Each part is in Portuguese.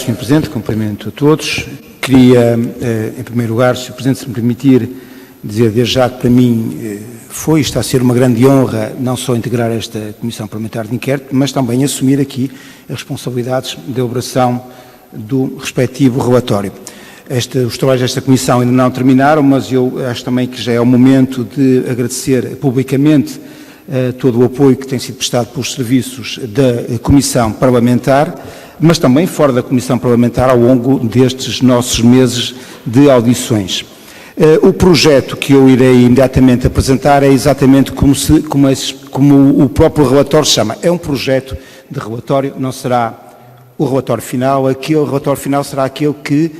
Sr. Presidente, cumprimento a todos. Queria, em primeiro lugar, Sr. Presidente, se me permitir, dizer desde já que para mim foi e está a ser uma grande honra não só integrar esta Comissão Parlamentar de Inquérito, mas também assumir aqui as responsabilidades de elaboração do respectivo relatório. Os trabalhos desta Comissão ainda não terminaram, mas eu acho também que já é o momento de agradecer publicamente todo o apoio que tem sido prestado pelos serviços da Comissão Parlamentar, mas também fora da Comissão Parlamentar ao longo destes nossos meses de audições. O projeto que eu irei imediatamente apresentar é exatamente como o próprio relatório se chama. É um projeto de relatório, não será o relatório final. Aquele relatório final será aquele que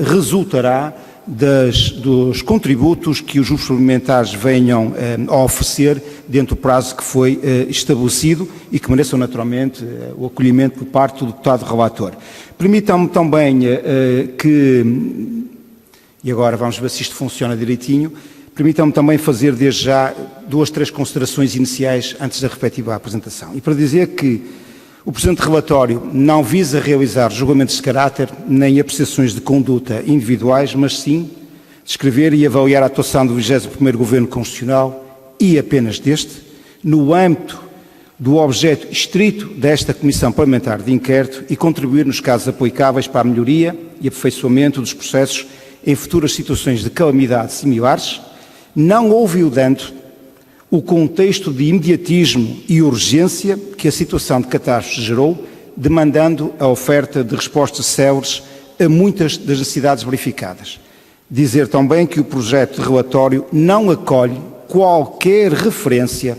resultará dos contributos que os grupos parlamentares venham a oferecer dentro do prazo que foi estabelecido e que mereçam naturalmente o acolhimento por parte do deputado relator. Permitam-me também e agora vamos ver se isto funciona direitinho, permitam-me também fazer desde já 2, 3 considerações iniciais antes da respectiva apresentação. E para dizer que o presente relatório não visa realizar julgamentos de caráter nem apreciações de conduta individuais, mas sim descrever e avaliar a atuação do 21º Governo Constitucional e apenas deste, no âmbito do objeto estrito desta Comissão Parlamentar de Inquérito e contribuir nos casos aplicáveis para a melhoria e aperfeiçoamento dos processos em futuras situações de calamidade similares, não olvidando o contexto de imediatismo e urgência que a situação de catástrofe gerou, demandando a oferta de respostas céleres a muitas das necessidades verificadas. Dizer também que o projeto de relatório não acolhe qualquer referência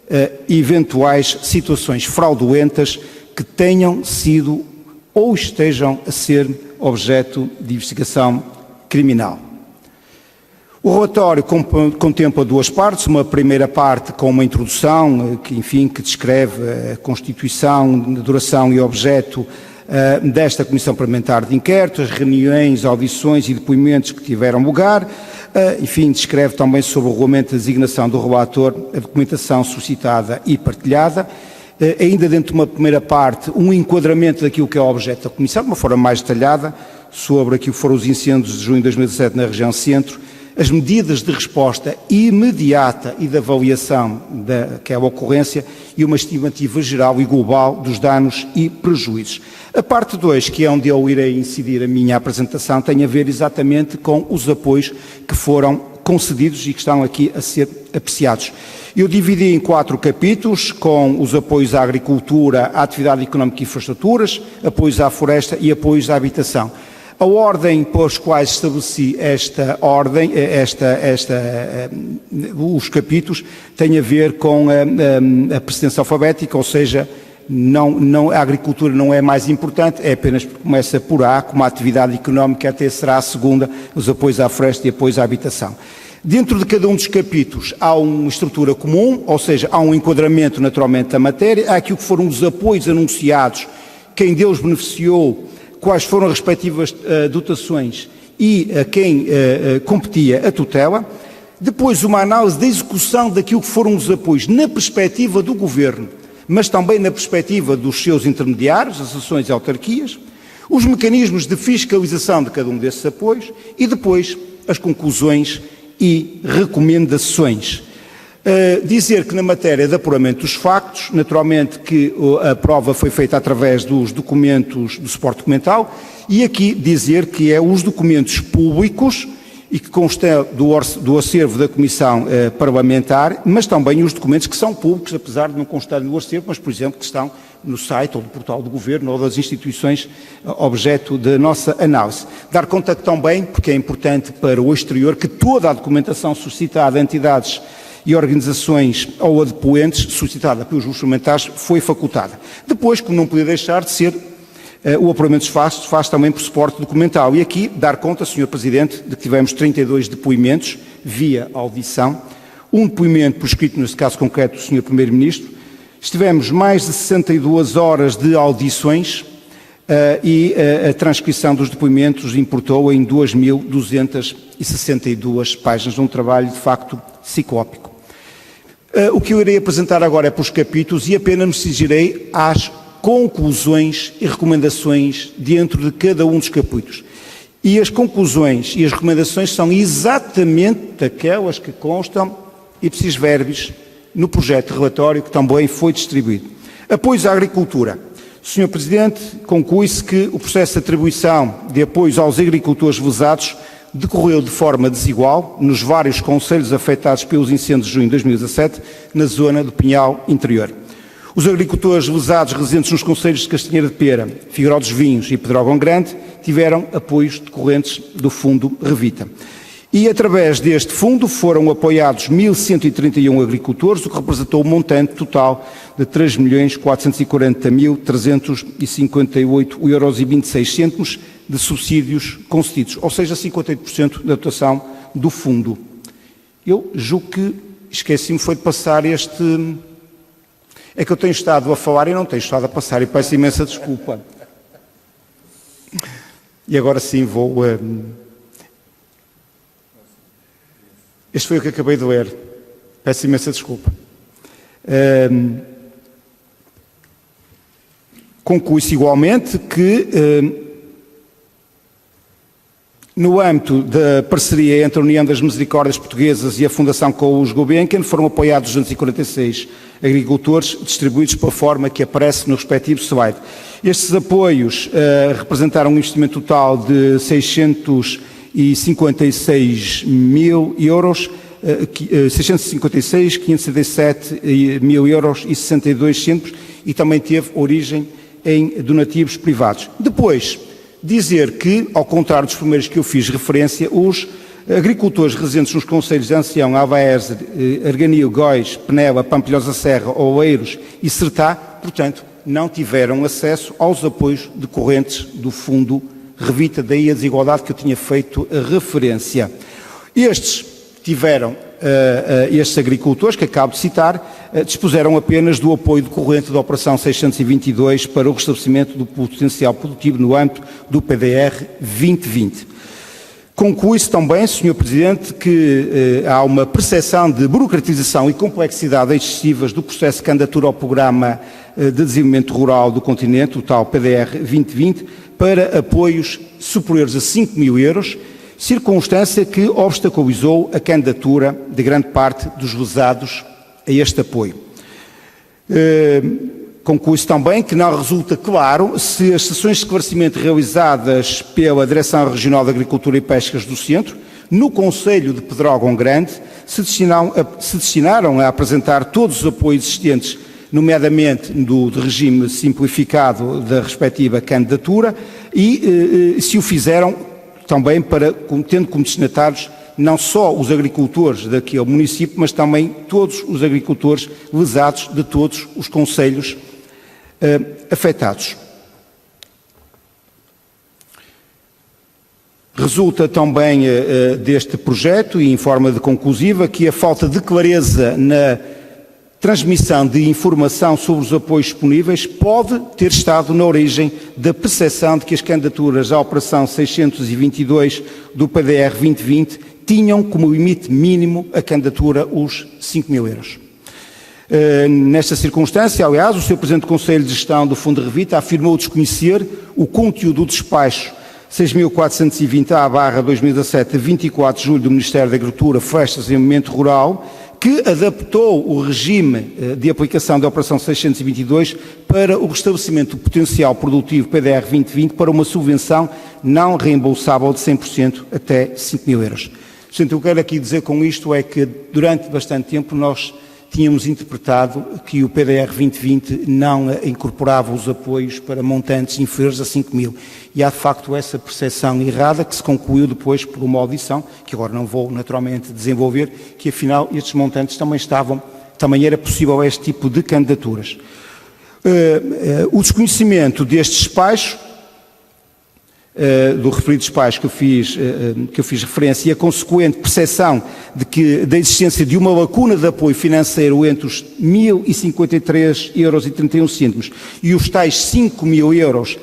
a eventuais situações fraudulentas que tenham sido ou estejam a ser objeto de investigação criminal. O relatório contempla 2 partes, uma primeira parte com uma introdução que descreve a constituição, duração e objeto desta Comissão Parlamentar de Inquérito, as reuniões, audições e depoimentos que tiveram lugar, descreve também sobre o regulamento de designação do relator, a documentação suscitada e partilhada, ainda dentro de uma primeira parte, um enquadramento daquilo que é o objeto da Comissão, de uma forma mais detalhada, sobre aquilo que foram os incêndios de junho de 2017 na região centro, as medidas de resposta imediata e de avaliação daquela ocorrência e uma estimativa geral e global dos danos e prejuízos. A parte 2, que é onde eu irei incidir a minha apresentação, tem a ver exatamente com os apoios que foram concedidos e que estão aqui a ser apreciados. Eu dividi em 4 capítulos, com os apoios à agricultura, à atividade económica e infraestruturas, apoios à floresta e apoios à habitação. A ordem pelos quais estabeleci os capítulos tem a ver com a precedência alfabética, ou seja, a agricultura não é mais importante, é apenas porque começa por A, como a atividade económica até será a segunda, os apoios à floresta e apoios à habitação. Dentro de cada um dos capítulos há uma estrutura comum, ou seja, há um enquadramento naturalmente da matéria, há aquilo que foram os apoios anunciados, quem deles beneficiou, quais foram as respectivas dotações e a quem competia a tutela. Depois uma análise da execução daquilo que foram os apoios na perspectiva do Governo, mas também na perspectiva dos seus intermediários, associações e autarquias, os mecanismos de fiscalização de cada um desses apoios e depois as conclusões e recomendações. Dizer que na matéria de apuramento dos factos, naturalmente que a prova foi feita através dos documentos do suporte documental e aqui dizer que é os documentos públicos e que constam do acervo da Comissão Parlamentar, mas também os documentos que são públicos, apesar de não constarem no acervo, mas, por exemplo, que estão no site ou do portal do Governo ou das instituições objeto da nossa análise. Dar conta também, porque é importante para o exterior, que toda a documentação suscitada a entidades e organizações ou a depoentes suscitada pelos grupos parlamentares foi facultada. Depois, como não podia deixar de ser, o apuramento dos factos faz também por suporte documental. E aqui dar conta, Sr. Presidente, de que tivemos 32 depoimentos via audição, um depoimento por escrito, neste caso concreto, do Sr. Primeiro-Ministro. Estivemos mais de 62 horas de audições e a transcrição dos depoimentos importou em 2.262 páginas, um trabalho de facto ciclópico. O que eu irei apresentar agora é pelos capítulos e apenas me cingirei às conclusões e recomendações dentro de cada um dos capítulos. E as conclusões e as recomendações são exatamente aquelas que constam, ipsis verbis, no projeto de relatório que também foi distribuído. Apoios à agricultura. Sr. Presidente, conclui-se que o processo de atribuição de apoios aos agricultores lesados decorreu de forma desigual nos vários concelhos afetados pelos incêndios de junho de 2017 na zona do Pinhal Interior. Os agricultores lesados residentes nos concelhos de Castanheira de Pera, Figueiró dos Vinhos e Pedrógão Grande tiveram apoios decorrentes do Fundo Revita. E através deste fundo foram apoiados 1.131 agricultores, o que representou um montante total de 3.440.358,26 € de subsídios concedidos, ou seja, 58% da dotação do fundo. Eu julgo que esqueci-me foi de passar este... É que eu tenho estado a falar e não tenho estado a passar e peço imensa desculpa. E agora sim vou... Este foi o que acabei de ler. Peço imensa desculpa. Conclui-se igualmente que, no âmbito da parceria entre a União das Misericórdias Portuguesas e a Fundação Coles Gulbenkian, foram apoiados 246 agricultores, distribuídos pela forma que aparece no respectivo slide. Estes apoios representaram um investimento total de 656 mil euros, 656, 577 mil euros e 62 cêntimos, e também teve origem em donativos privados. Depois, dizer que, ao contrário dos primeiros que eu fiz referência, os agricultores residentes nos concelhos de Ancião, Avaerze, Arganil, Góis, Penela, Pampilhosa Serra, Oeiros e Sertá, portanto, não tiveram acesso aos apoios decorrentes do Fundo Revita, daí a desigualdade que eu tinha feito a referência. Estes agricultores, que acabo de citar, dispuseram apenas do apoio decorrente da Operação 622 para o restabelecimento do potencial produtivo no âmbito do PDR 2020. Conclui-se também, Sr. Presidente, que há uma percepção de burocratização e complexidade excessivas do processo de candidatura ao Programa de Desenvolvimento Rural do Continente, o tal PDR 2020, para apoios superiores a 5 mil euros, circunstância que obstaculizou a candidatura de grande parte dos lesados a este apoio. Conclui-se também que não resulta claro se as sessões de esclarecimento realizadas pela Direção Regional de Agricultura e Pescas do Centro, no Concelho de Pedrógão Grande, se destinaram a apresentar todos os apoios existentes, nomeadamente do regime simplificado da respectiva candidatura, e se o fizeram também tendo como destinatários não só os agricultores daquele município, mas também todos os agricultores lesados de todos os concelhos afetados. Resulta também deste projeto, e em forma de conclusiva, que a falta de clareza na transmissão de informação sobre os apoios disponíveis pode ter estado na origem da percepção de que as candidaturas à Operação 622 do PDR 2020 tinham como limite mínimo a candidatura os 5 mil euros. Nesta circunstância, aliás, o Sr. Presidente do Conselho de Gestão do Fundo Revita afirmou desconhecer o conteúdo do despacho 6.420/2017, 24 de julho do Ministério da Agricultura, Florestas e Desenvolvimento Rural, que adaptou o regime de aplicação da Operação 622 para o restabelecimento do potencial produtivo PDR 2020 para uma subvenção não reembolsável de 100% até 5 mil euros. Portanto, o que eu quero aqui dizer com isto é que durante bastante tempo nós tínhamos interpretado que o PDR 2020 não incorporava os apoios para montantes inferiores a 5 mil. E há de facto essa percepção errada que se concluiu depois por uma audição, que agora não vou naturalmente desenvolver, que afinal estes montantes também era possível este tipo de candidaturas. O desconhecimento deste despacho, do referido despacho que eu fiz referência, e a consequente percepção da existência de uma lacuna de apoio financeiro entre os 1.053,31 € e os tais 5 mil euros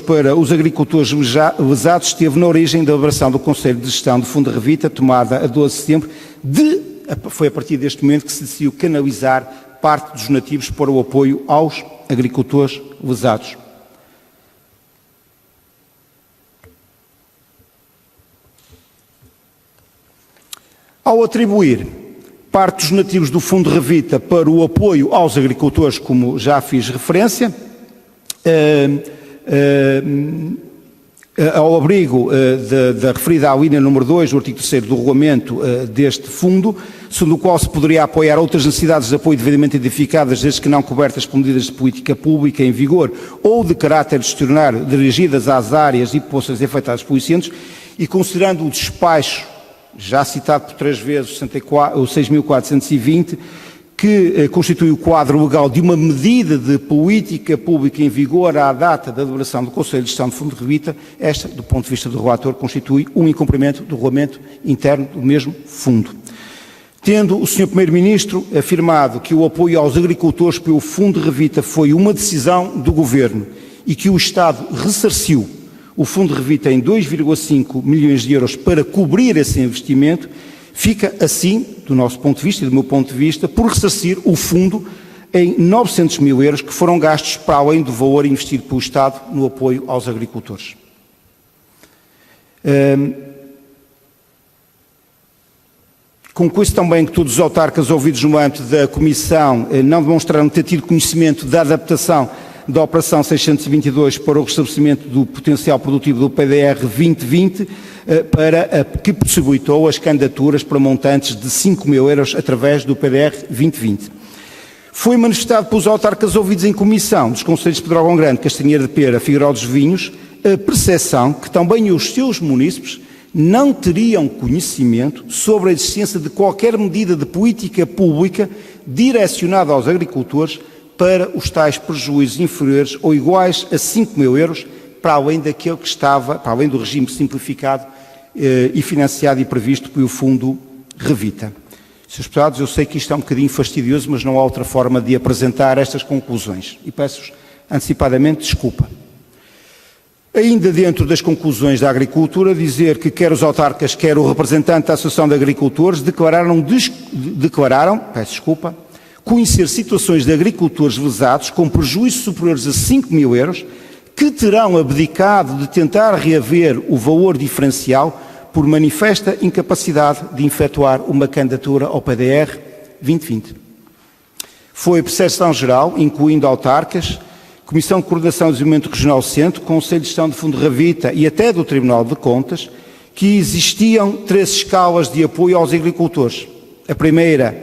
para os agricultores lesados, esteve na origem da elaboração do Conselho de Gestão do Fundo Revita, tomada a 12 de setembro, foi a partir deste momento que se decidiu canalizar parte dos donativos para o apoio aos agricultores lesados. Ao atribuir parte dos donativos do Fundo Revita para o apoio aos agricultores, como já fiz referência, ao abrigo da referida alínea número 2 do artigo 3º do regulamento deste fundo, segundo o qual se poderia apoiar outras necessidades de apoio devidamente identificadas, desde que não cobertas por medidas de política pública em vigor ou de caráter gestionário dirigidas às áreas e populações afetadas por incêndios, e considerando o despacho, já citado por 3 vezes, o 6.420, que constitui o quadro legal de uma medida de política pública em vigor à data da deliberação do Conselho de Gestão do Fundo Revita, esta, do ponto de vista do relator, constitui um incumprimento do regulamento interno do mesmo fundo. Tendo o Sr. Primeiro-Ministro afirmado que o apoio aos agricultores pelo Fundo Revita foi uma decisão do Governo e que o Estado ressarciu o Fundo Revita em 2,5 milhões de euros para cobrir esse investimento, fica assim, do nosso ponto de vista e do meu ponto de vista, por ressarcir o fundo em 900 mil euros que foram gastos para além do valor investido pelo Estado no apoio aos agricultores. Conclui-se também que todos os autarcas ouvidos no âmbito da Comissão não demonstraram ter tido conhecimento da adaptação da Operação 622 para o restabelecimento do potencial produtivo do PDR 2020, que possibilitou as candidaturas para montantes de 5 mil euros através do PDR 2020. Foi manifestado pelos autarcas ouvidos em comissão dos concelhos de Pedrógão Grande, Castanheira de Pera, Figueiró dos Vinhos, a percepção que também os seus munícipes não teriam conhecimento sobre a existência de qualquer medida de política pública direcionada aos agricultores para os tais prejuízos inferiores ou iguais a 5 mil euros, para além daquele que estava, para além do regime simplificado e financiado e previsto pelo Fundo Revita. Senhores deputados, eu sei que isto é um bocadinho fastidioso, mas não há outra forma de apresentar estas conclusões. E peço-vos antecipadamente desculpa. Ainda dentro das conclusões da agricultura, dizer que quer os autarcas, quer o representante da Associação de Agricultores declararam, conhecer situações de agricultores lesados com prejuízos superiores a 5 mil euros que terão abdicado de tentar reaver o valor diferencial por manifesta incapacidade de efetuar uma candidatura ao PDR 2020. Foi percepção geral, incluindo autarcas, Comissão de Coordenação e Desenvolvimento Regional Centro, Conselho de Gestão do Fundo Revita e até do Tribunal de Contas, que existiam 3 escalas de apoio aos agricultores. A primeira,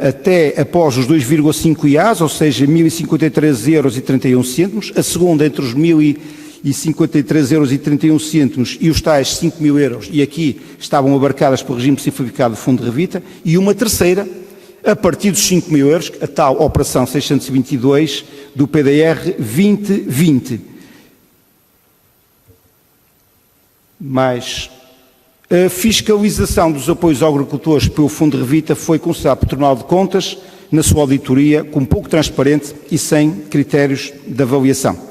até após os 2,5 IAs, ou seja, 1.053,31 euros, a segunda entre os 1.053,31 euros e os tais 5 mil euros, e aqui estavam abarcadas pelo regime simplificado do Fundo Revita, e uma terceira, a partir dos 5 mil euros, a tal Operação 622 do PDR 2020. Mas a fiscalização dos apoios aos agricultores pelo Fundo Revita foi considerada pelo Tribunal de Contas, na sua auditoria, como pouco transparente e sem critérios de avaliação.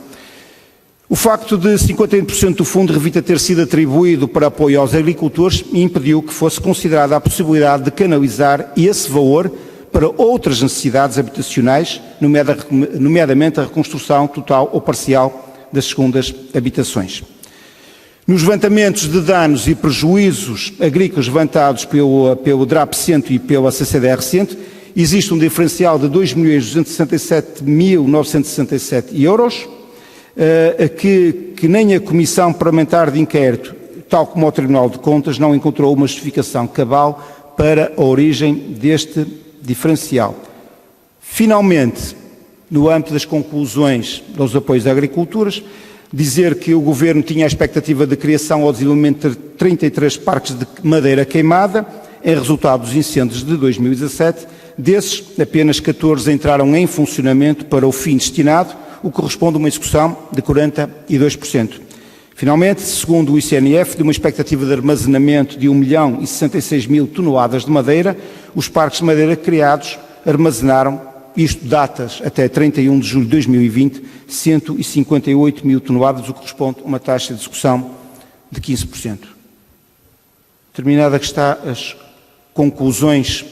O facto de 51% do Fundo Revita ter sido atribuído para apoio aos agricultores impediu que fosse considerada a possibilidade de canalizar esse valor para outras necessidades habitacionais, nomeadamente a reconstrução total ou parcial das segundas habitações. Nos levantamentos de danos e prejuízos agrícolas levantados pelo DRAP-Centro e pela CCDR-Centro, existe um diferencial de 2.267.967 euros, que nem a Comissão Parlamentar de Inquérito, tal como o Tribunal de Contas, não encontrou uma justificação cabal para a origem deste diferencial. Finalmente, no âmbito das conclusões dos apoios a agriculturas, dizer que o Governo tinha a expectativa de criação ou desenvolvimento de 33 parques de madeira queimada, em resultado dos incêndios de 2017, desses apenas 14 entraram em funcionamento para o fim destinado, o que corresponde a uma execução de 42%. Finalmente, segundo o ICNF, de uma expectativa de armazenamento de 1.066.000 toneladas de madeira, os parques de madeira criados armazenaram, isto datas até 31 de julho de 2020, 158.000 toneladas, o que corresponde a uma taxa de execução de 15%. Terminada que está as conclusões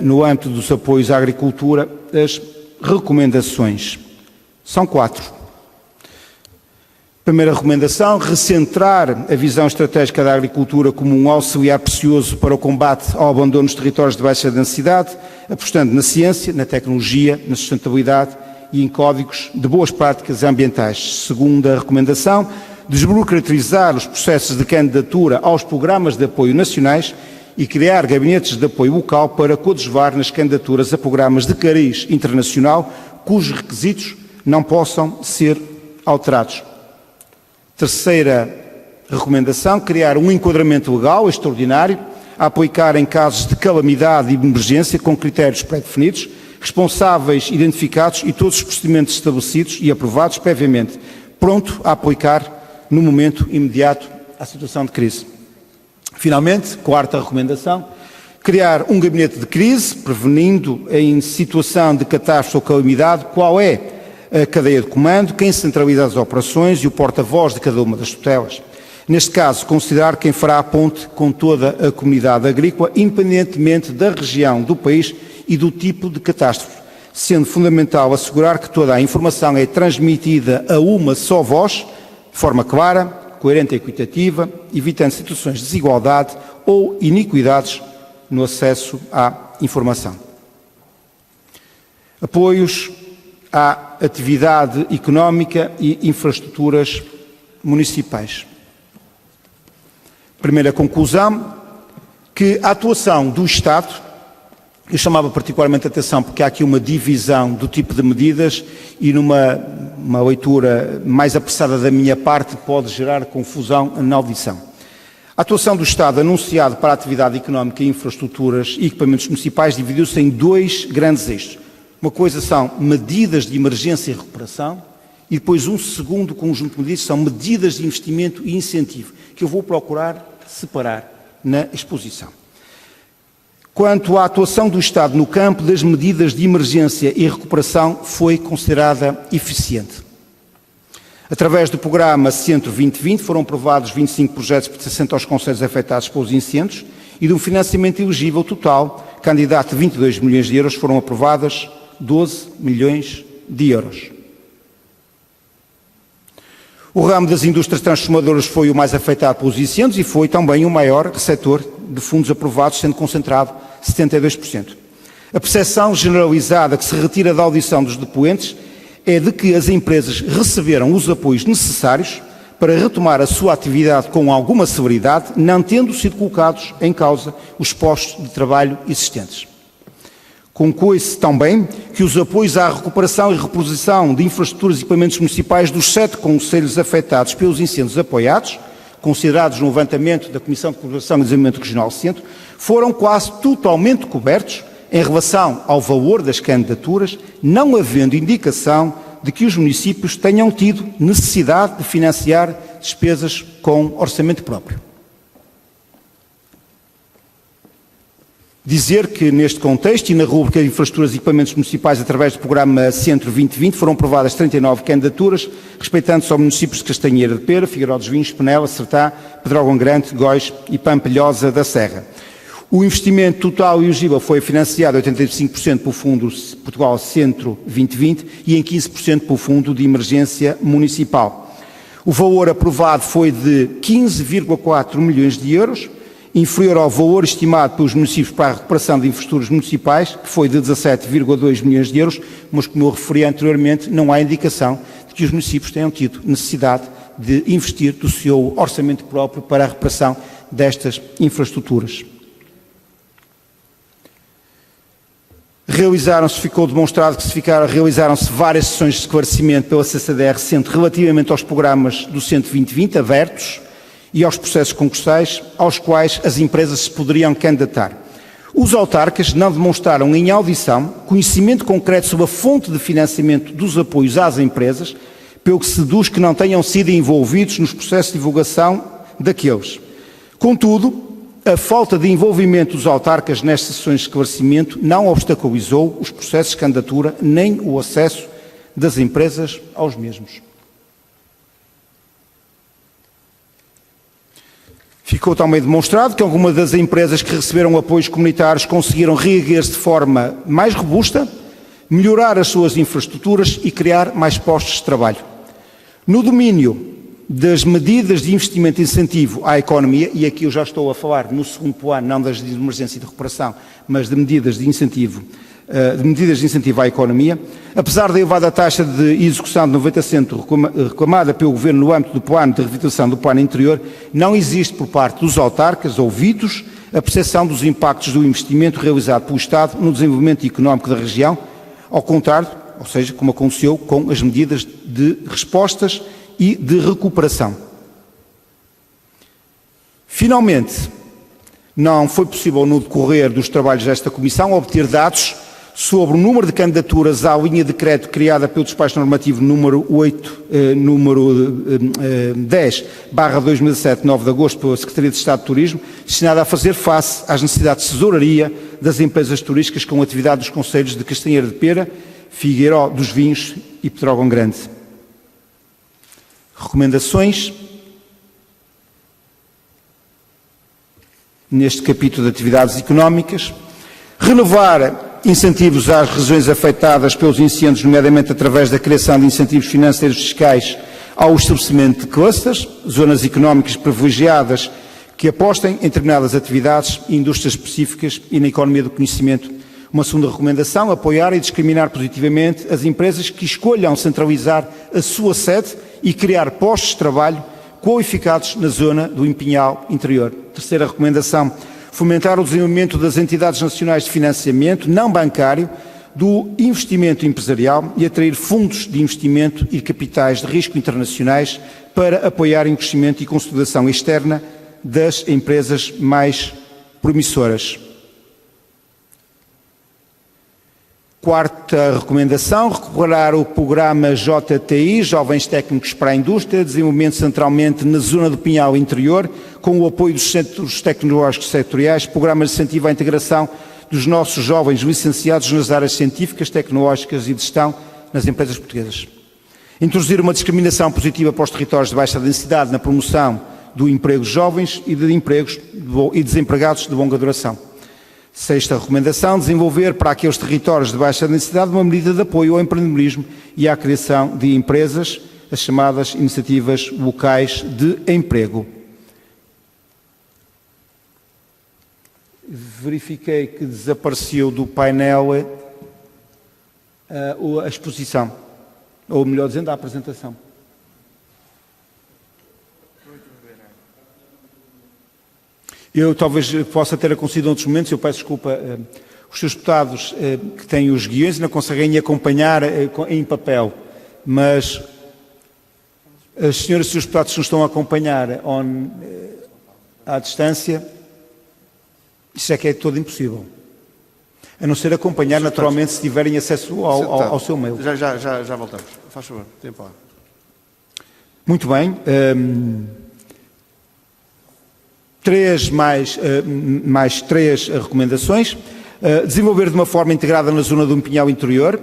no âmbito dos apoios à agricultura, as recomendações. São 4. Primeira recomendação, recentrar a visão estratégica da agricultura como um auxiliar precioso para o combate ao abandono nos territórios de baixa densidade, apostando na ciência, na tecnologia, na sustentabilidade e em códigos de boas práticas ambientais. Segunda recomendação, desburocratizar os processos de candidatura aos programas de apoio nacionais e criar gabinetes de apoio local para coadjuvar nas candidaturas a programas de cariz internacional, cujos requisitos não possam ser alterados. Terceira recomendação, criar um enquadramento legal extraordinário a aplicar em casos de calamidade e emergência com critérios pré-definidos, responsáveis identificados e todos os procedimentos estabelecidos e aprovados previamente, pronto a aplicar no momento imediato à situação de crise. Finalmente, quarta recomendação, criar um gabinete de crise, prevenindo em situação de catástrofe ou calamidade qual é a cadeia de comando, quem centraliza as operações e o porta-voz de cada uma das tutelas. Neste caso, considerar quem fará a ponte com toda a comunidade agrícola, independentemente da região do país e do tipo de catástrofe, sendo fundamental assegurar que toda a informação é transmitida a uma só voz, de forma clara, coerente e equitativa, evitando situações de desigualdade ou iniquidades no acesso à informação. Apoios à atividade económica e infraestruturas municipais. Primeira conclusão, que a atuação do Estado, eu chamava particularmente a atenção porque há aqui uma divisão do tipo de medidas e numa leitura mais apressada da minha parte pode gerar confusão na audição. A atuação do Estado anunciado para a atividade económica e infraestruturas e equipamentos municipais dividiu-se em 2 grandes eixos. Uma coisa são medidas de emergência e recuperação e depois um segundo conjunto de medidas são medidas de investimento e incentivo, que eu vou procurar separar na exposição. Quanto à atuação do Estado no campo das medidas de emergência e recuperação, foi considerada eficiente. Através do programa Centro 2020 foram aprovados 25 projetos pertencentes aos concelhos afetados pelos incêndios e de um financiamento elegível total, candidato a 22 milhões de euros, foram aprovadas 12 milhões de euros. O ramo das indústrias transformadoras foi o mais afetado pelos incêndios e foi também o maior receptor de fundos aprovados, sendo concentrado 72%. A percepção generalizada que se retira da audição dos depoentes é de que as empresas receberam os apoios necessários para retomar a sua atividade com alguma celeridade, não tendo sido colocados em causa os postos de trabalho existentes. Conclui-se também que os apoios à recuperação e reposição de infraestruturas e equipamentos municipais dos 7 concelhos afetados pelos incêndios apoiados, considerados no levantamento da Comissão de Cooperação e Desenvolvimento Regional Centro, foram quase totalmente cobertos em relação ao valor das candidaturas, não havendo indicação de que os municípios tenham tido necessidade de financiar despesas com orçamento próprio. Dizer que, neste contexto e na rúbrica de infraestruturas e equipamentos municipais, através do programa Centro 2020, foram aprovadas 39 candidaturas, respeitando-se aos municípios de Castanheira de Pera, Figueiró dos Vinhos, Penela, Sertã, Pedrógão Grande, Góis e Pampilhosa da Serra. O investimento total elegível foi financiado 85% pelo Fundo Portugal Centro 2020 e em 15% pelo Fundo de Emergência Municipal. O valor aprovado foi de 15,4 milhões de euros, inferior ao valor estimado pelos municípios para a recuperação de infraestruturas municipais, que foi de 17,2 milhões de euros, mas como eu referi anteriormente, não há indicação de que os municípios tenham tido necessidade de investir do seu orçamento próprio para a recuperação destas infraestruturas. Ficou demonstrado que realizaram-se várias sessões de esclarecimento pela CCDR Centro relativamente aos programas do Centro 2020 abertos e aos processos concursais aos quais as empresas se poderiam candidatar. Os autarcas não demonstraram em audição conhecimento concreto sobre a fonte de financiamento dos apoios às empresas, pelo que se deduz que não tenham sido envolvidos nos processos de divulgação daqueles. Contudo, a falta de envolvimento dos autarcas nestas sessões de esclarecimento não obstaculizou os processos de candidatura nem o acesso das empresas aos mesmos. Ficou também demonstrado que algumas das empresas que receberam apoios comunitários conseguiram reerguer-se de forma mais robusta, melhorar as suas infraestruturas e criar mais postos de trabalho. No domínio das medidas de investimento e incentivo à economia, e aqui eu já estou a falar no segundo plano, não das de emergência e de recuperação, mas de medidas de incentivo à economia, apesar da elevada taxa de execução de 90% reclamada pelo Governo no âmbito do plano de revitalização do plano interior, não existe por parte dos autarcas ouvidos a percepção dos impactos do investimento realizado pelo Estado no desenvolvimento económico da região, ao contrário, ou seja, como aconteceu com as medidas de respostas e de recuperação. Finalmente, não foi possível no decorrer dos trabalhos desta Comissão obter dados sobre o número de candidaturas à linha de crédito criada pelo despacho normativo número 10/2017, 9 de agosto, pela Secretaria de Estado de Turismo, destinada a fazer face às necessidades de tesouraria das empresas turísticas com atividade dos concelhos de Castanheira de Pera, Figueiró dos Vinhos e Pedrógão Grande. Recomendações. Neste capítulo de atividades económicas, renovar incentivos às regiões afetadas pelos incêndios, nomeadamente através da criação de incentivos financeiros fiscais ao estabelecimento de clusters, zonas económicas privilegiadas que apostem em determinadas atividades e indústrias específicas e na economia do conhecimento. Uma segunda recomendação, apoiar e discriminar positivamente as empresas que escolham centralizar a sua sede e criar postos de trabalho qualificados na zona do Pinhal Interior. Terceira recomendação, fomentar o desenvolvimento das entidades nacionais de financiamento não bancário do investimento empresarial e atrair fundos de investimento e capitais de risco internacionais para apoiar o crescimento e consolidação externa das empresas mais promissoras. Quarta recomendação, recuperar o programa JTI, Jovens Técnicos para a Indústria, desenvolvimento centralmente na zona do Pinhal Interior, com o apoio dos centros tecnológicos setoriais, programa de incentivo à integração dos nossos jovens licenciados nas áreas científicas, tecnológicas e de gestão nas empresas portuguesas. Introduzir uma discriminação positiva para os territórios de baixa densidade na promoção do emprego de jovens e de empregos e desempregados de longa duração. Sexta recomendação, desenvolver para aqueles territórios de baixa densidade uma medida de apoio ao empreendedorismo e à criação de empresas, as chamadas iniciativas locais de emprego. Verifiquei que desapareceu do painel a exposição, ou melhor dizendo, a apresentação. Eu talvez possa ter acontecido em outros momentos, eu peço desculpa, os seus deputados que têm os guiões não conseguem acompanhar em papel, mas as senhoras e os seus deputados que nos estão a acompanhar à distância, isso é que é todo impossível. A não ser acompanhar naturalmente se tiverem acesso ao seu mail. Já voltamos. Faz favor, tempo lá. Muito bem. Mais três recomendações. Desenvolver de uma forma integrada na zona do Pinhal Interior,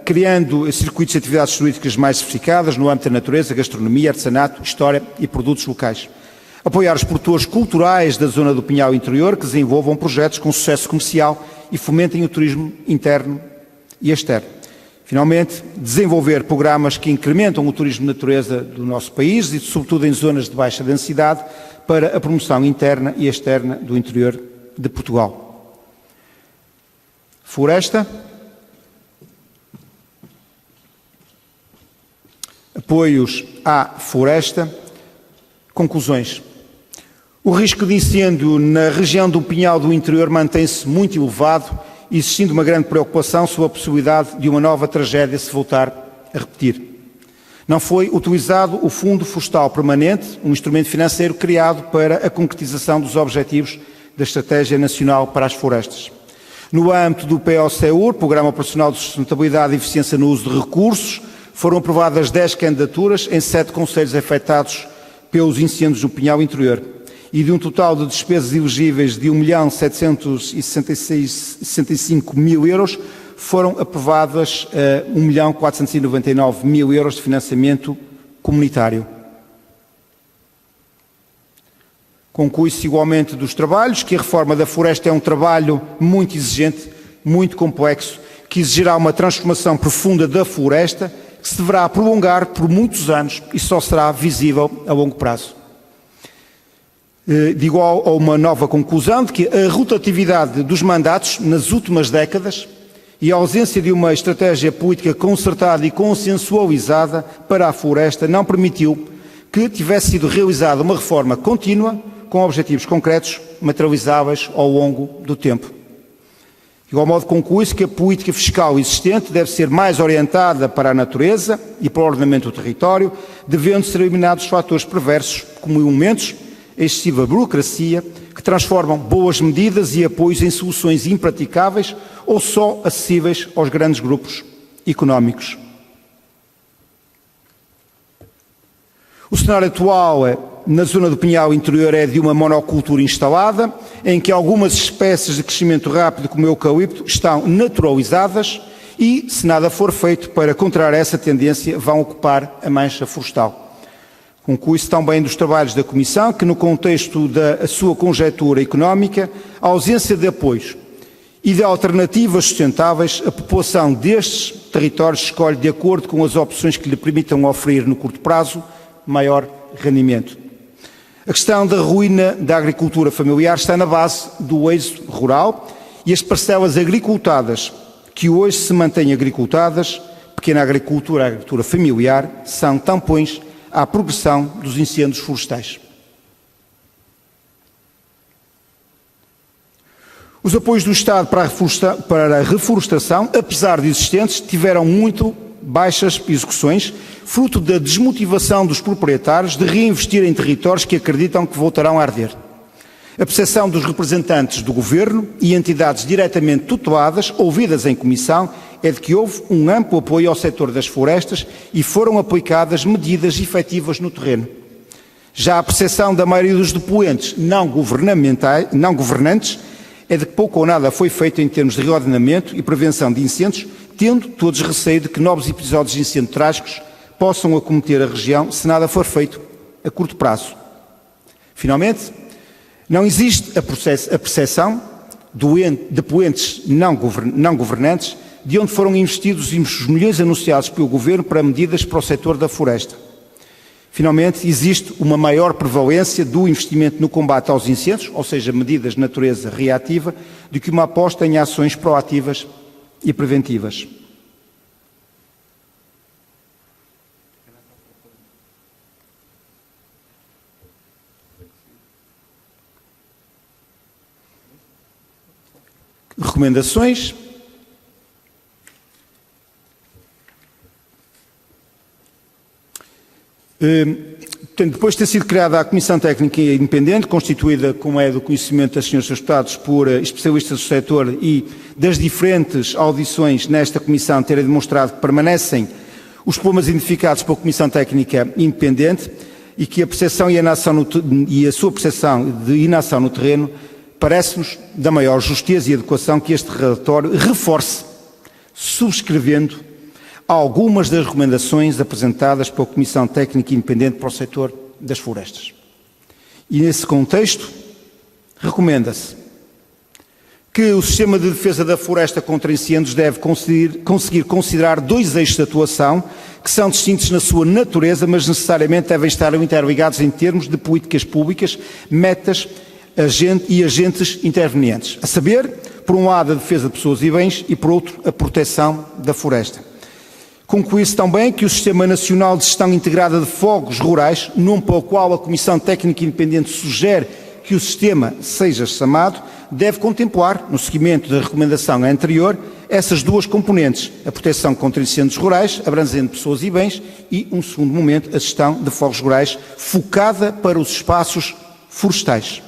criando circuitos de atividades turísticas mais sofisticadas no âmbito da natureza, gastronomia, artesanato, história e produtos locais. Apoiar os produtores culturais da zona do Pinhal Interior que desenvolvam projetos com sucesso comercial e fomentem o turismo interno e externo. Finalmente, desenvolver programas que incrementam o turismo de natureza do nosso país e, sobretudo, em zonas de baixa densidade, para a promoção interna e externa do interior de Portugal. Floresta. Apoios à floresta. Conclusões. O risco de incêndio na região do Pinhal do Interior mantém-se muito elevado, existindo uma grande preocupação sobre a possibilidade de uma nova tragédia se voltar a repetir. Não foi utilizado o Fundo Florestal Permanente, um instrumento financeiro criado para a concretização dos objetivos da Estratégia Nacional para as Florestas. No âmbito do POCEUR, Programa Operacional de Sustentabilidade e Eficiência no Uso de Recursos, foram aprovadas 10 candidaturas em 7 concelhos afetados pelos incêndios do Pinhal Interior. E de um total de despesas elegíveis de 1.765.000 euros, foram aprovadas 1.499.000 euros de financiamento comunitário. Conclui-se igualmente dos trabalhos que a reforma da floresta é um trabalho muito exigente, muito complexo, que exigirá uma transformação profunda da floresta, que se deverá prolongar por muitos anos e só será visível a longo prazo. Digo a uma nova conclusão de que a rotatividade dos mandatos nas últimas décadas e a ausência de uma estratégia política concertada e consensualizada para a floresta não permitiu que tivesse sido realizada uma reforma contínua com objetivos concretos, materializáveis ao longo do tempo. De igual modo, conclui-se que a política fiscal existente deve ser mais orientada para a natureza e para o ordenamento do território, devendo ser eliminados fatores perversos, como elementos a excessiva burocracia, que transformam boas medidas e apoios em soluções impraticáveis ou só acessíveis aos grandes grupos económicos. O cenário atual na zona do Pinhal Interior é de uma monocultura instalada, em que algumas espécies de crescimento rápido, como o eucalipto, estão naturalizadas e, se nada for feito para contrariar essa tendência, vão ocupar a mancha florestal. Conclui-se também dos trabalhos da Comissão que, no contexto da sua conjectura económica, a ausência de apoios e de alternativas sustentáveis, a população destes territórios escolhe, de acordo com as opções que lhe permitam oferir no curto prazo, maior rendimento. A questão da ruína da agricultura familiar está na base do êxodo rural e as parcelas agricultadas que hoje se mantêm agricultadas, pequena agricultura, a agricultura familiar, são tampões à progressão dos incêndios florestais. Os apoios do Estado para a reflorestação, apesar de existentes, tiveram muito baixas execuções, fruto da desmotivação dos proprietários de reinvestir em territórios que acreditam que voltarão a arder. A percepção dos representantes do Governo e entidades diretamente tuteladas, ouvidas em comissão, é de que houve um amplo apoio ao setor das florestas e foram aplicadas medidas efetivas no terreno. Já a percepção da maioria dos depoentes não governantes é de que pouco ou nada foi feito em termos de reordenamento e prevenção de incêndios, tendo todos receio de que novos episódios de incêndio trágicos possam acometer a região se nada for feito a curto prazo. Finalmente, não existe a percepção de depoentes não governantes de onde foram investidos os milhões anunciados pelo Governo para medidas para o setor da floresta. Finalmente, existe uma maior prevalência do investimento no combate aos incêndios, ou seja, medidas de natureza reativa, do que uma aposta em ações proativas e preventivas. Recomendações. Depois de ter sido criada a Comissão Técnica Independente, constituída, como é do conhecimento das senhoras deputados, por especialistas do setor e das diferentes audições nesta Comissão terem demonstrado que permanecem os problemas identificados pela Comissão Técnica Independente e que a percepção e a sua percepção de inação no terreno parece-nos da maior justeza e adequação que este relatório reforce, subscrevendo algumas das recomendações apresentadas pela Comissão Técnica Independente para o setor das florestas. E nesse contexto, recomenda-se que o sistema de defesa da floresta contra incêndios deve conseguir considerar dois eixos de atuação que são distintos na sua natureza, mas necessariamente devem estar interligados em termos de políticas públicas, metas e agentes intervenientes. A saber, por um lado, a defesa de pessoas e bens e, por outro, a proteção da floresta. Conclui-se também que o Sistema Nacional de Gestão Integrada de Fogos Rurais, nome pelo qual a Comissão Técnica Independente sugere que o sistema seja chamado, deve contemplar, no seguimento da recomendação anterior, essas duas componentes, a proteção contra incêndios rurais, abrangendo pessoas e bens, e, um segundo momento, a gestão de fogos rurais, focada para os espaços florestais.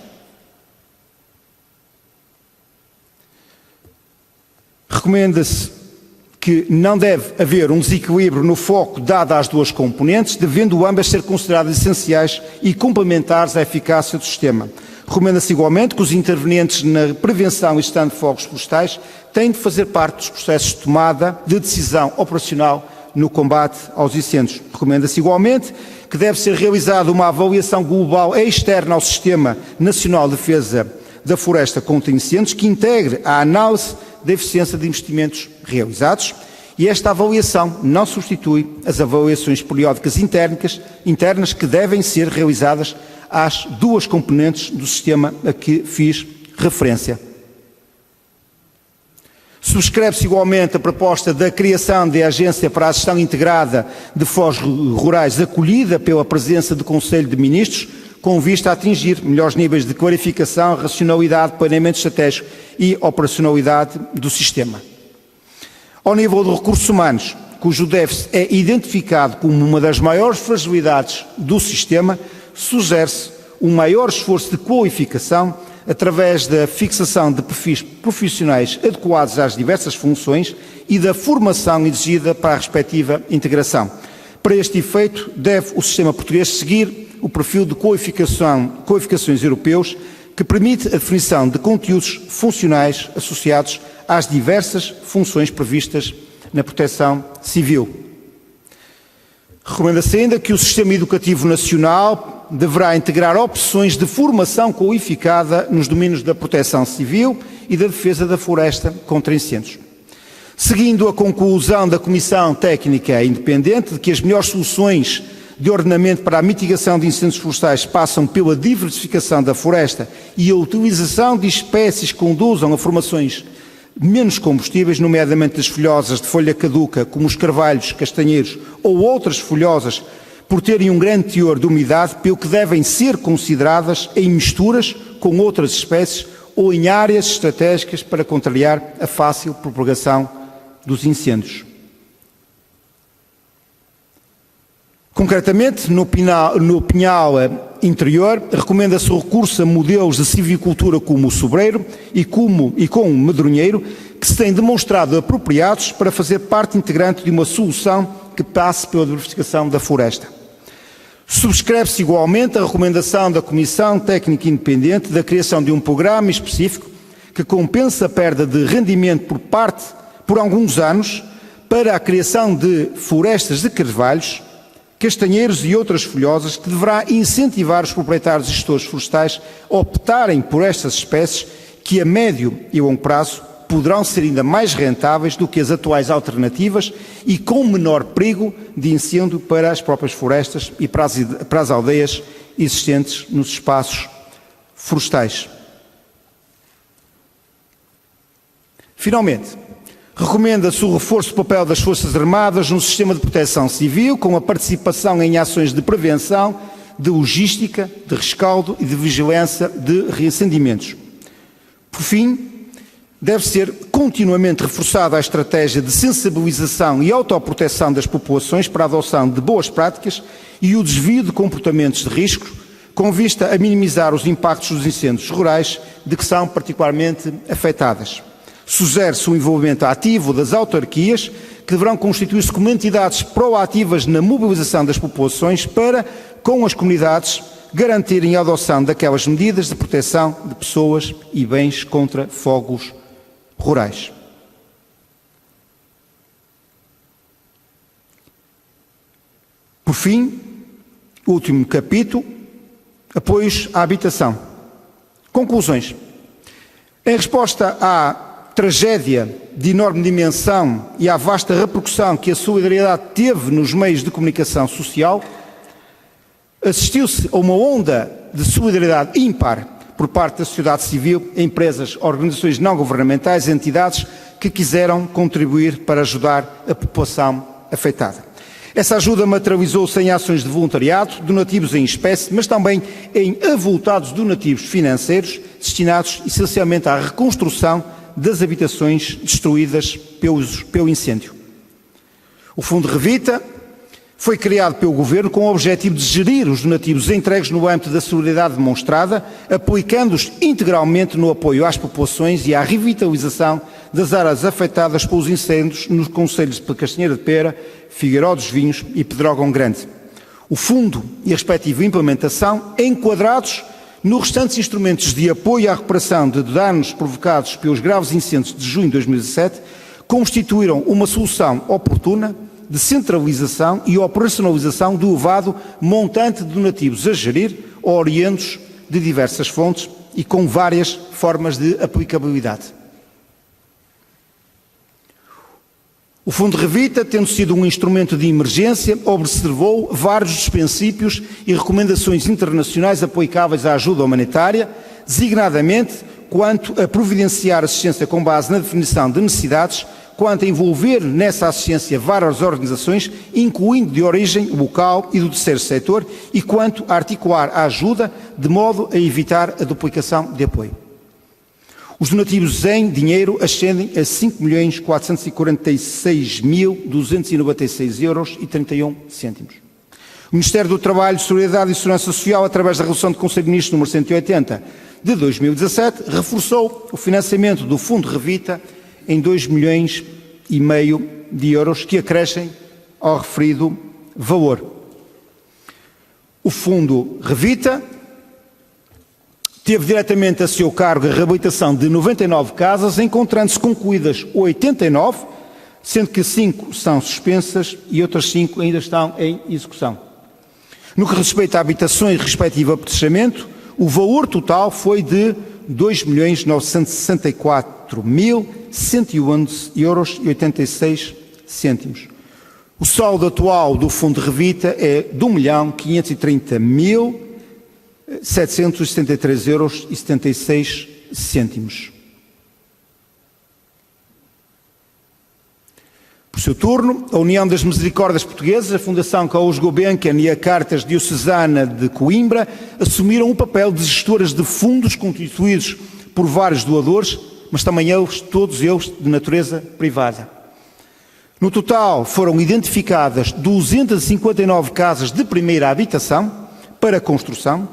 Recomenda-se que não deve haver um desequilíbrio no foco dado às duas componentes, devendo ambas ser consideradas essenciais e complementares à eficácia do sistema. Recomenda-se igualmente que os intervenientes na prevenção e gestão de fogos florestais têm de fazer parte dos processos de tomada de decisão operacional no combate aos incêndios. Recomenda-se igualmente que deve ser realizada uma avaliação global externa ao Sistema Nacional de Defesa da Floresta contra Incêndios, que integre a análise da eficiência de investimentos realizados, e esta avaliação não substitui as avaliações periódicas internas que devem ser realizadas às duas componentes do sistema a que fiz referência. Subscreve-se igualmente a proposta da criação da Agência para a Gestão Integrada de Fogos Rurais, acolhida pela presença do Conselho de Ministros, com vista a atingir melhores níveis de qualificação, racionalidade, planeamento estratégico e operacionalidade do sistema. Ao nível de recursos humanos, cujo déficit é identificado como uma das maiores fragilidades do sistema, sugere-se um maior esforço de qualificação através da fixação de perfis profissionais adequados às diversas funções e da formação exigida para a respectiva integração. Para este efeito, deve o sistema português seguir o perfil de qualificações europeus que permite a definição de conteúdos funcionais associados às diversas funções previstas na proteção civil. Recomenda-se ainda que o Sistema Educativo Nacional deverá integrar opções de formação qualificada nos domínios da proteção civil e da defesa da floresta contra incêndios. Seguindo a conclusão da Comissão Técnica Independente de que as melhores soluções de ordenamento para a mitigação de incêndios florestais passam pela diversificação da floresta e a utilização de espécies que conduzam a formações menos combustíveis, nomeadamente as folhosas de folha caduca, como os carvalhos, castanheiros ou outras folhosas, por terem um grande teor de umidade, pelo que devem ser consideradas em misturas com outras espécies ou em áreas estratégicas para contrariar a fácil propagação dos incêndios. Concretamente, no pinhal interior, recomenda-se o recurso a modelos de silvicultura como o sobreiro e com o medronheiro, que se têm demonstrado apropriados para fazer parte integrante de uma solução que passe pela diversificação da floresta. Subscreve-se igualmente a recomendação da Comissão Técnica Independente da criação de um programa específico que compensa a perda de rendimento por alguns anos para a criação de florestas de carvalhos, castanheiros e outras folhosas, que deverá incentivar os proprietários e gestores florestais a optarem por estas espécies que a médio e longo prazo poderão ser ainda mais rentáveis do que as atuais alternativas e com menor perigo de incêndio para as próprias florestas e para as aldeias existentes nos espaços florestais. Finalmente, recomenda-se o reforço do papel das Forças Armadas no sistema de proteção civil, com a participação em ações de prevenção, de logística, de rescaldo e de vigilância de reincendimentos. Por fim, deve ser continuamente reforçada a estratégia de sensibilização e autoproteção das populações para a adoção de boas práticas e o desvio de comportamentos de risco, com vista a minimizar os impactos dos incêndios rurais de que são particularmente afetadas. Sugere-se o envolvimento ativo das autarquias, que deverão constituir-se como entidades proativas na mobilização das populações para, com as comunidades, garantirem a adoção daquelas medidas de proteção de pessoas e bens contra fogos rurais. Por fim, último capítulo, apoios à habitação. Conclusões. Em resposta à tragédia de enorme dimensão e à vasta repercussão que a solidariedade teve nos meios de comunicação social, assistiu-se a uma onda de solidariedade ímpar por parte da sociedade civil, empresas, organizações não governamentais, entidades que quiseram contribuir para ajudar a população afetada. Essa ajuda materializou-se em ações de voluntariado, donativos em espécie, mas também em avultados donativos financeiros, destinados essencialmente à reconstrução das habitações destruídas pelo incêndio. O Fundo Revita foi criado pelo Governo com o objetivo de gerir os donativos entregues no âmbito da solidariedade demonstrada, aplicando-os integralmente no apoio às populações e à revitalização das áreas afetadas pelos incêndios nos concelhos de Castanheira de Pera, Figueiró dos Vinhos e Pedrógão Grande. O Fundo e a respectiva implementação, enquadrados nos restantes instrumentos de apoio à recuperação de danos provocados pelos graves incêndios de junho de 2017, constituíram uma solução oportuna, de centralização e operacionalização do elevado montante de donativos a gerir, oriundos de diversas fontes e com várias formas de aplicabilidade. O Fundo Revita, tendo sido um instrumento de emergência, observou vários dos princípios e recomendações internacionais aplicáveis à ajuda humanitária, designadamente quanto a providenciar assistência com base na definição de necessidades, quanto a envolver nessa assistência várias organizações, incluindo de origem local e do terceiro setor, e quanto a articular a ajuda de modo a evitar a duplicação de apoio. Os donativos em dinheiro ascendem a 5.446.296 euros e 31 cêntimos. O Ministério do Trabalho, Solidariedade e Segurança Social, através da Resolução do Conselho de Ministros número 180 de 2017, reforçou o financiamento do Fundo Revita em 2,5 milhões de euros, que acrescem ao referido valor. O Fundo Revita teve diretamente a seu cargo a reabilitação de 99 casas, encontrando-se concluídas 89, sendo que 5 são suspensas e outras 5 ainda estão em execução. No que respeita a habitações respectivo apetrechamento, o valor total foi de 2.964.111 euros e 86 cêntimos. O saldo atual do Fundo Revita é de 1.530.773 euros e 76 cêntimos. Por seu turno, a União das Misericórdias Portuguesas, a Fundação Carlos Gulbenkian e a Caritas Diocesana de Coimbra assumiram o papel de gestoras de fundos constituídos por vários doadores, mas também todos eles de natureza privada. No total, foram identificadas 259 casas de primeira habitação para construção.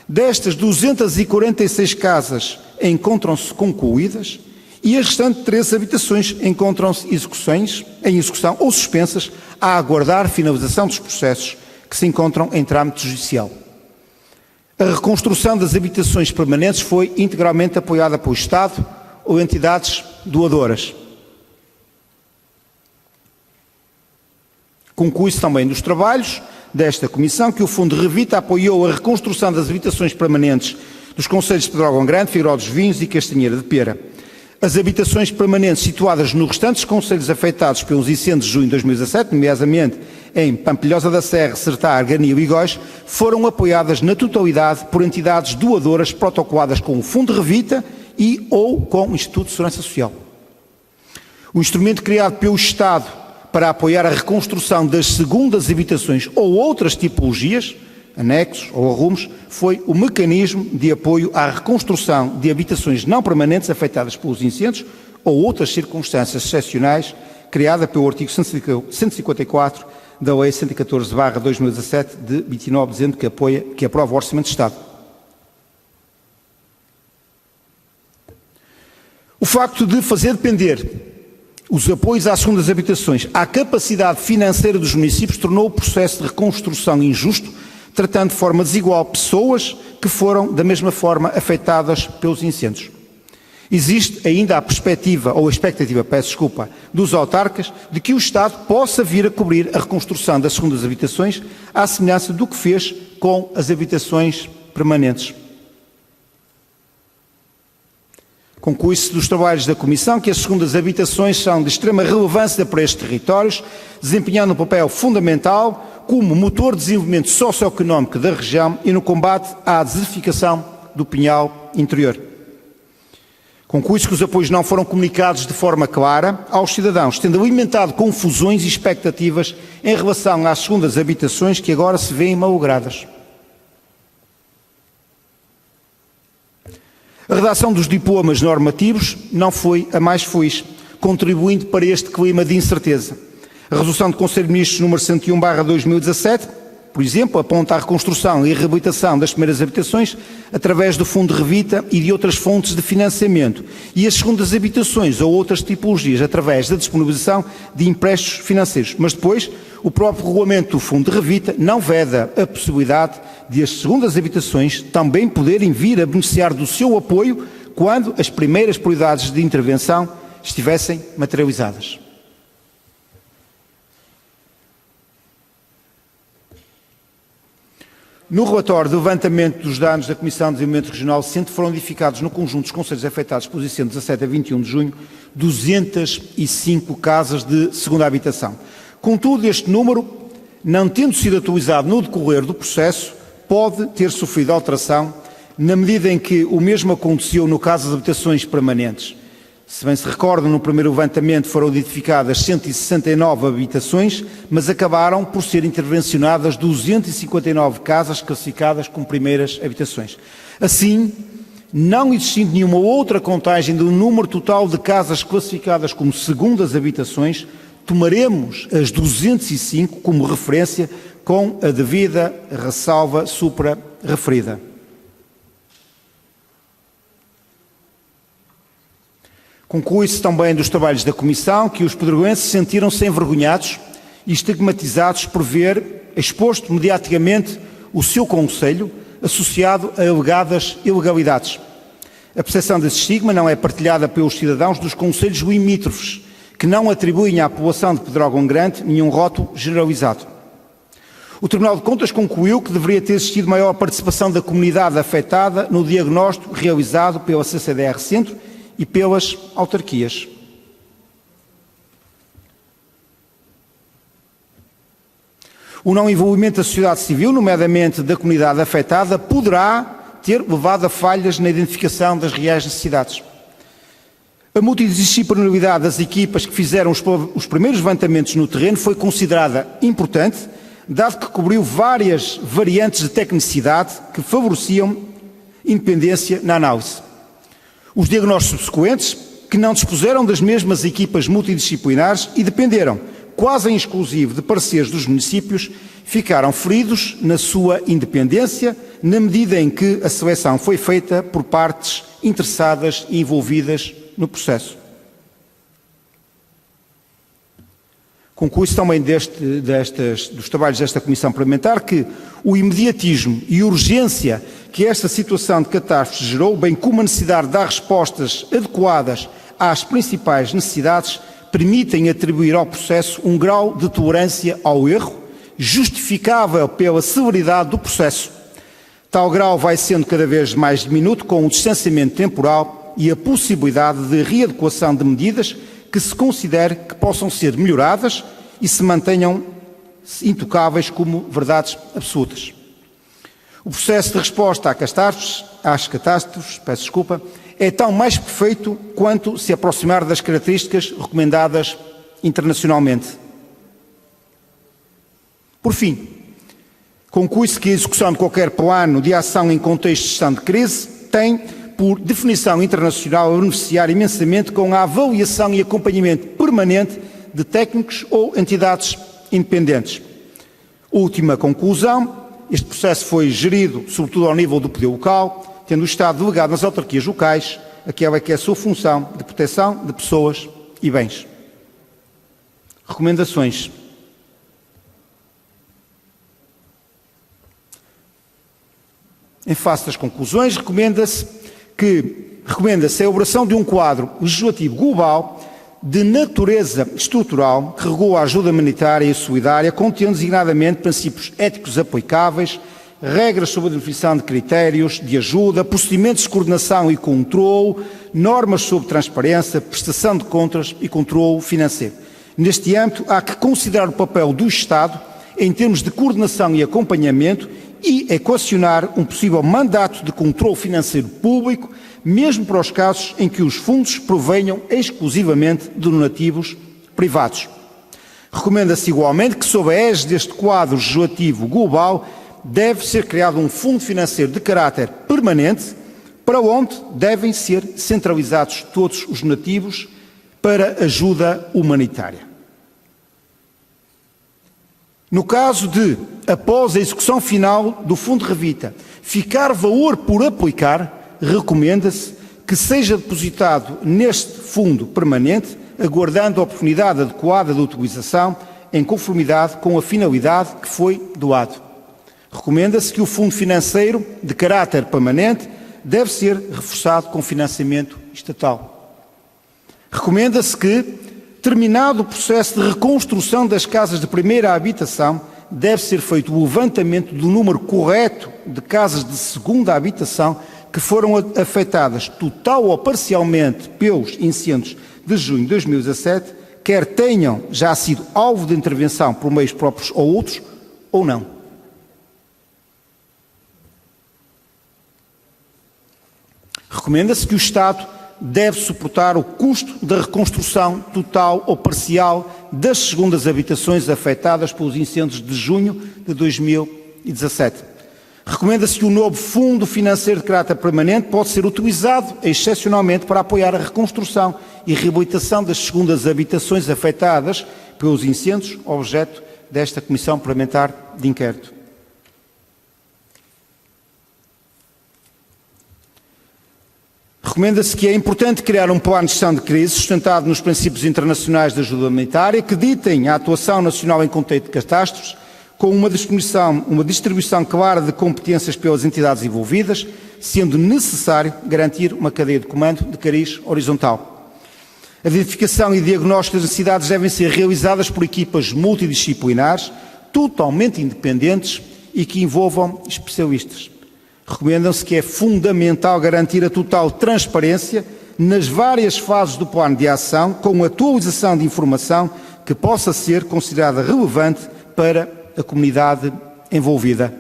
Destas, 246 casas encontram-se concluídas e as restantes 13 habitações encontram-se em execução ou suspensas a aguardar finalização dos processos que se encontram em trâmite judicial. A reconstrução das habitações permanentes foi integralmente apoiada pelo Estado ou entidades doadoras. Conclui-se também dos trabalhos desta Comissão que o Fundo Revita apoiou a reconstrução das habitações permanentes dos concelhos de Pedrógão Grande, Figueiró dos Vinhos e Castanheira de Pera. As habitações permanentes situadas nos restantes concelhos afetados pelos incêndios de junho de 2017, nomeadamente em Pampilhosa da Serra, Sertá, Arganil e Góis, foram apoiadas na totalidade por entidades doadoras protocoladas com o Fundo Revita e ou com o Instituto de Segurança Social. O instrumento criado pelo Estado para apoiar a reconstrução das segundas habitações ou outras tipologias, anexos ou arrumos, foi o mecanismo de apoio à reconstrução de habitações não permanentes afetadas pelos incêndios ou outras circunstâncias excepcionais, criada pelo artigo 154 da Lei 114/2017, de 29 de dezembro, que aprova o Orçamento de Estado. O facto de fazer depender os apoios às segundas habitações à capacidade financeira dos municípios tornou o processo de reconstrução injusto, tratando de forma desigual pessoas que foram da mesma forma afetadas pelos incêndios. Existe ainda a expectativa dos autarcas de que o Estado possa vir a cobrir a reconstrução das segundas habitações à semelhança do que fez com as habitações permanentes. Conclui-se dos trabalhos da Comissão que as segundas habitações são de extrema relevância para estes territórios, desempenhando um papel fundamental como motor de desenvolvimento socioeconómico da região e no combate à desertificação do pinhal interior. Conclui-se que os apoios não foram comunicados de forma clara aos cidadãos, tendo alimentado confusões e expectativas em relação às segundas habitações que agora se veem malogradas. A redação dos diplomas normativos não foi a mais feliz, contribuindo para este clima de incerteza. A Resolução do Conselho de Ministros número 101/2017, por exemplo, aponta a reconstrução e a reabilitação das primeiras habitações através do Fundo Revita e de outras fontes de financiamento, e as segundas habitações ou outras tipologias através da disponibilização de empréstimos financeiros. Mas depois, o próprio regulamento do Fundo Revita não veda a possibilidade de as segundas habitações também poderem vir a beneficiar do seu apoio quando as primeiras prioridades de intervenção estivessem materializadas. No relatório do levantamento dos dados da Comissão de Desenvolvimento Regional Centro foram identificados no conjunto dos concelhos afetados por incêndio de 17 a 21 de junho 205 casas de segunda habitação. Contudo, este número, não tendo sido atualizado no decorrer do processo, pode ter sofrido alteração na medida em que o mesmo aconteceu no caso das habitações permanentes. Se bem se recordam, no primeiro levantamento foram identificadas 169 habitações, mas acabaram por ser intervencionadas 259 casas classificadas como primeiras habitações. Assim, não existindo nenhuma outra contagem do número total de casas classificadas como segundas habitações, tomaremos as 205 como referência com a devida ressalva supra-referida. Conclui-se também dos trabalhos da Comissão que os pedregoenses sentiram-se envergonhados e estigmatizados por ver exposto mediaticamente o seu concelho associado a alegadas ilegalidades. A percepção desse estigma não é partilhada pelos cidadãos dos concelhos limítrofes, que não atribuem à população de Pedrógão Grande nenhum rótulo generalizado. O Tribunal de Contas concluiu que deveria ter existido maior participação da comunidade afetada no diagnóstico realizado pela CCDR Centro e pelas autarquias. O não envolvimento da sociedade civil, nomeadamente da comunidade afetada, poderá ter levado a falhas na identificação das reais necessidades. A multidisciplinaridade das equipas que fizeram os primeiros levantamentos no terreno foi considerada importante, dado que cobriu várias variantes de tecnicidade que favoreciam independência na análise. Os diagnósticos subsequentes, que não dispuseram das mesmas equipas multidisciplinares e dependeram, quase em exclusivo, de pareceres dos municípios, ficaram feridos na sua independência, na medida em que a seleção foi feita por partes interessadas e envolvidas no processo. Conclui-se também dos trabalhos desta Comissão Parlamentar que o imediatismo e urgência que esta situação de catástrofe gerou, bem como a necessidade de dar respostas adequadas às principais necessidades, permitem atribuir ao processo um grau de tolerância ao erro, justificável pela celeridade do processo. Tal grau vai sendo cada vez mais diminuto com o distanciamento temporal e a possibilidade de readequação de medidas que se considere que possam ser melhoradas e se mantenham intocáveis como verdades absolutas. O processo de resposta às catástrofes, é tão mais perfeito quanto se aproximar das características recomendadas internacionalmente. Por fim, conclui-se que a execução de qualquer plano de ação em contexto de gestão de crise tem, por definição internacional, a beneficiar imensamente com a avaliação e acompanhamento permanente de técnicos ou entidades independentes. Última conclusão, este processo foi gerido sobretudo ao nível do poder local, tendo o Estado delegado nas autarquias locais, aquela que é a sua função de proteção de pessoas e bens. Recomendações. Em face das conclusões, recomenda-se a elaboração de um quadro legislativo global de natureza estrutural que regula a ajuda humanitária e solidária, contendo designadamente princípios éticos aplicáveis, regras sobre a definição de critérios de ajuda, procedimentos de coordenação e controle, normas sobre transparência, prestação de contas e controle financeiro. Neste âmbito, há que considerar o papel do Estado em termos de coordenação e acompanhamento e equacionar um possível mandato de controle financeiro público, mesmo para os casos em que os fundos provenham exclusivamente de donativos privados. Recomenda-se igualmente que, sob a égide deste quadro legislativo global, deve ser criado um fundo financeiro de caráter permanente, para onde devem ser centralizados todos os donativos para ajuda humanitária. No caso de, após a execução final do Fundo Revita, ficar valor por aplicar, recomenda-se que seja depositado neste fundo permanente, aguardando a oportunidade adequada de utilização em conformidade com a finalidade que foi doado. Recomenda-se que o fundo financeiro de caráter permanente deve ser reforçado com financiamento estatal. Recomenda-se que, terminado o processo de reconstrução das casas de primeira habitação, deve ser feito o levantamento do número correto de casas de segunda habitação que foram afetadas total ou parcialmente pelos incêndios de junho de 2017, quer tenham já sido alvo de intervenção por meios próprios ou outros, ou não. Recomenda-se que o Estado deve suportar o custo da reconstrução total ou parcial das segundas habitações afetadas pelos incêndios de junho de 2017. Recomenda-se que o novo Fundo Financeiro de Caráter Permanente pode ser utilizado excepcionalmente para apoiar a reconstrução e reabilitação das segundas habitações afetadas pelos incêndios, objeto desta Comissão Parlamentar de Inquérito. Recomenda-se que é importante criar um plano de gestão de crise sustentado nos princípios internacionais de ajuda humanitária que ditem a atuação nacional em contexto de catástrofes, com uma distribuição clara de competências pelas entidades envolvidas, sendo necessário garantir uma cadeia de comando de cariz horizontal. A identificação e diagnóstico das necessidades devem ser realizadas por equipas multidisciplinares, totalmente independentes e que envolvam especialistas. Recomendam-se que é fundamental garantir a total transparência nas várias fases do plano de ação, com atualização de informação que possa ser considerada relevante para a comunidade envolvida.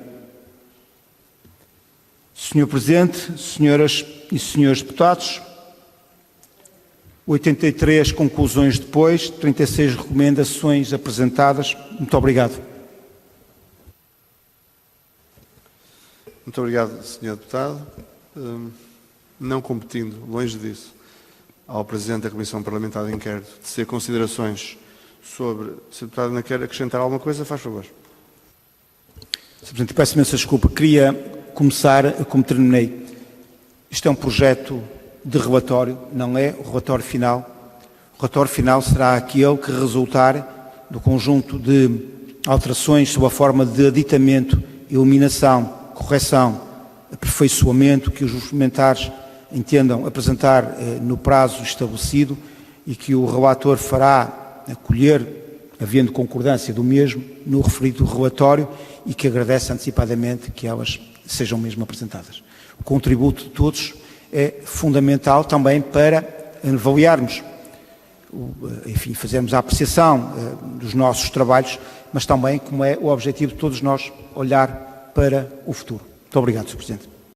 Senhor Presidente, senhoras e senhores deputados, 83 conclusões depois, 36 recomendações apresentadas. Muito obrigado. Muito obrigado, Sr. Deputado. Não competindo, longe disso, ao Presidente da Comissão Parlamentar de Inquérito tecer considerações sobre... Se o Deputado não quer acrescentar alguma coisa, faz favor. Sr. Presidente, peço imensa desculpa. Queria começar como terminei. Isto é um projeto de relatório, não é o relatório final. O relatório final será aquele que resultar do conjunto de alterações sob a forma de aditamento, eliminação, correção, aperfeiçoamento que os parlamentares entendam apresentar no prazo estabelecido e que o relator fará acolher, havendo concordância do mesmo, no referido relatório e que agradece antecipadamente que elas sejam mesmo apresentadas. O contributo de todos é fundamental também para avaliarmos, enfim, fazermos a apreciação dos nossos trabalhos, mas também, como é o objetivo de todos nós, olhar para o futuro. Muito obrigado, Sr. Presidente.